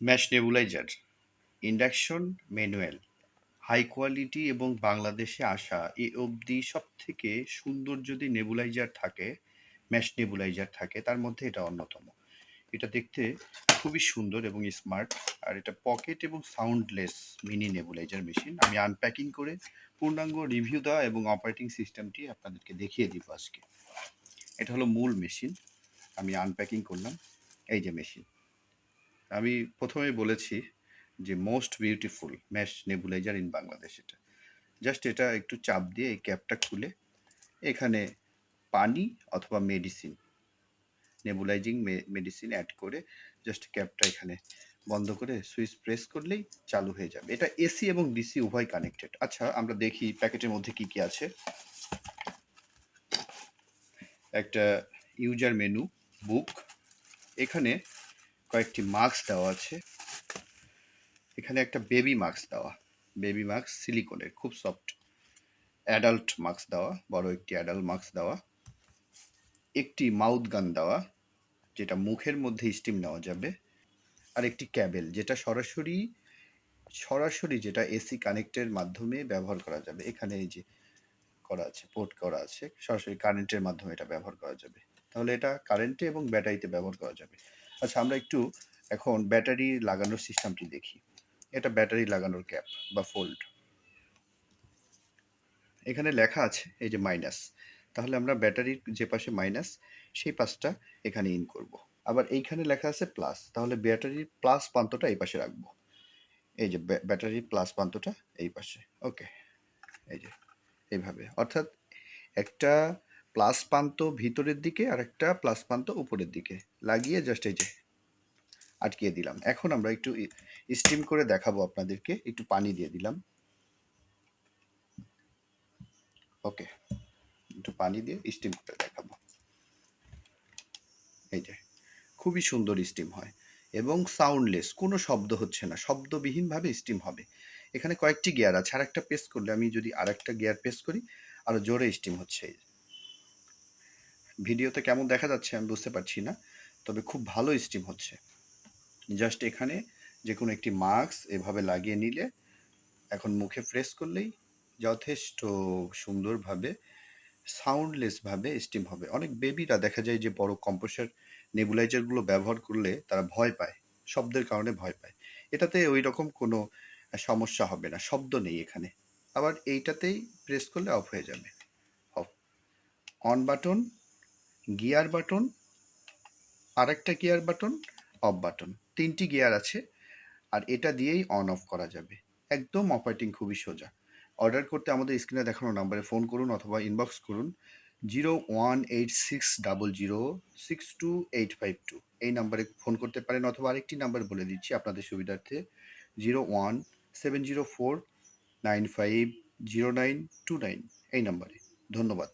Mash nebuliser induction manual high quality এবং বাংলাদেশে আসা এ অবধি সবথেকে সুন্দর যদি নেবুলাইজার থাকে, ম্যাশ নেবুলাইজার থাকে, তার মধ্যে এটা অন্যতম। এটা দেখতে খুবই সুন্দর এবং স্মার্ট। আর এটা পকেট এবং সাউন্ডলেস মিনি নেবুলাইজার মেশিন। আমি আনপ্যাকিং করে পূর্ণাঙ্গ রিভিউ দেওয়া এবং অপারেটিং সিস্টেমটি আপনাদেরকে দেখিয়ে দিব আজকে। এটা হলো মূল মেশিন। আমি আনপ্যাকিং করলাম। এই যে মেশিন। আমি প্রথমেই বলেছি যে most beautiful mash nebuliser in Bangladesh. এটা জাস্ট এটা একটু চাপ দিয়ে এই ক্যাপটা খুলে এখানে পানি অথবা মেডিসিন, নেবুলাইজিং মেডিসিন অ্যাড করে জাস্ট ক্যাপটা এখানে বন্ধ করে সুইচ প্রেস করলেই চালু হয়ে যাবে। এটা এসি এবং ডিসি উভয় কানেক্টেড। আচ্ছা, আমরা দেখি প্যাকেটের মধ্যে কি কি আছে। একটা ইউজার মেনু বুক, এখানে কয়েকটি মাস্ক দেওয়া আছে, এখানে একটা বেবি মাস্ক দেওয়া, বেবি মাস্ক সিলিকনের, খুব সফট। অ্যাডাল্ট মাস্ক দেওয়া, বড় একটি অ্যাডাল্ট মাস্ক দেওয়া, একটি মাউথ গান দেওয়া যেটা মুখের মধ্যে স্টিম নেওয়া যাবে, আর একটি ক্যাবেল যেটা সরাসরি সরাসরি যেটা এসি কানেক্টের মাধ্যমে ব্যবহার করা যাবে। এখানে এই যে করা আছে, পোর্ট করা আছে, সরাসরি কারেন্টের মাধ্যমে এটা ব্যবহার করা যাবে। তাহলে এটা কারেন্টে এবং ব্যাটারিতে ব্যবহার করা যাবে। আচ্ছা, আমরা একটু এখন ব্যাটারি লাগানোর সিস্টেমটি দেখি। এটা ব্যাটারি লাগানোর ক্যাপ বা ফোল্ড। এখানে লেখা আছে এই যে মাইনাস, তাহলে আমরা ব্যাটারির যে পাশে মাইনাস সেই পাশটা এখানে ইন করব। আবার এইখানে লেখা আছে প্লাস, তাহলে ব্যাটারির প্লাস প্রান্তটা এই পাশে রাখবো। এই যে ব্যাটারির প্লাস প্রান্তটা এই পাশে। ওকে, এই যে এইভাবে, অর্থাৎ একটা প্লাস প্রান্ত ভিতরের দিকে আর একটা প্লাস প্রান্ত উপরের দিকে লাগিয়ে জাস্ট এই যে আটকিয়ে দিলাম। এখন আমরা একটু স্টিম করে দেখাবো আপনাদেরকে। একটু পানি দিয়ে দিলাম। ওকে, একটু পানি দিয়ে স্টিম করে দেখাবো। এই যে খুবই সুন্দর স্টিম হয় এবং সাউন্ডলেস, কোনো শব্দ হচ্ছে না, শব্দবিহীনভাবে স্টিম হবে। এখানে কয়েকটি গিয়ার আছে, আর একটা প্রেস করলে, আমি যদি আর একটা গিয়ার প্রেস করি, আরও জোরে স্টিম হচ্ছে। ভিডিওতে কেমন দেখা যাচ্ছে আমি বুঝতে পারছি না, তবে খুব ভালো স্টিম হচ্ছে। জাস্ট এখানে যে কোনো একটি মাস্ক এভাবে লাগিয়ে নিলে এখন মুখে প্রেস করলেই যথেষ্ট সুন্দরভাবে সাউন্ডলেসভাবে স্টিম হবে। অনেক বেবিরা দেখা যায় যে বড় কম্প্রেসার নেবুলাইজারগুলো ব্যবহার করলে তারা ভয় পায়, শব্দের কারণে ভয় পায়। এটাতে ওই রকম কোনো সমস্যা হবে না, শব্দ নেই এখানে। আবার এইটাতেই প্রেস করলে অফ হয়ে যাবে। Of, on button, gear button, আরেকটা গিয়ার বাটন, অফ বাটন, তিনটি গিয়ার আছে। আর এটা দিয়েই অন অফ করা যাবে। একদম অপারেটিং খুবই সোজা। অর্ডার করতে আমাদের স্ক্রিনে দেখানো নাম্বারে ফোন করুন অথবা ইনবক্স করুন 0186006282। এই নাম্বারে ফোন করতে পারেন, অথবা আরেকটি নাম্বার বলে দিচ্ছি আপনাদের সুবিধার্থে, 01704950929। এই নাম্বারে। ধন্যবাদ।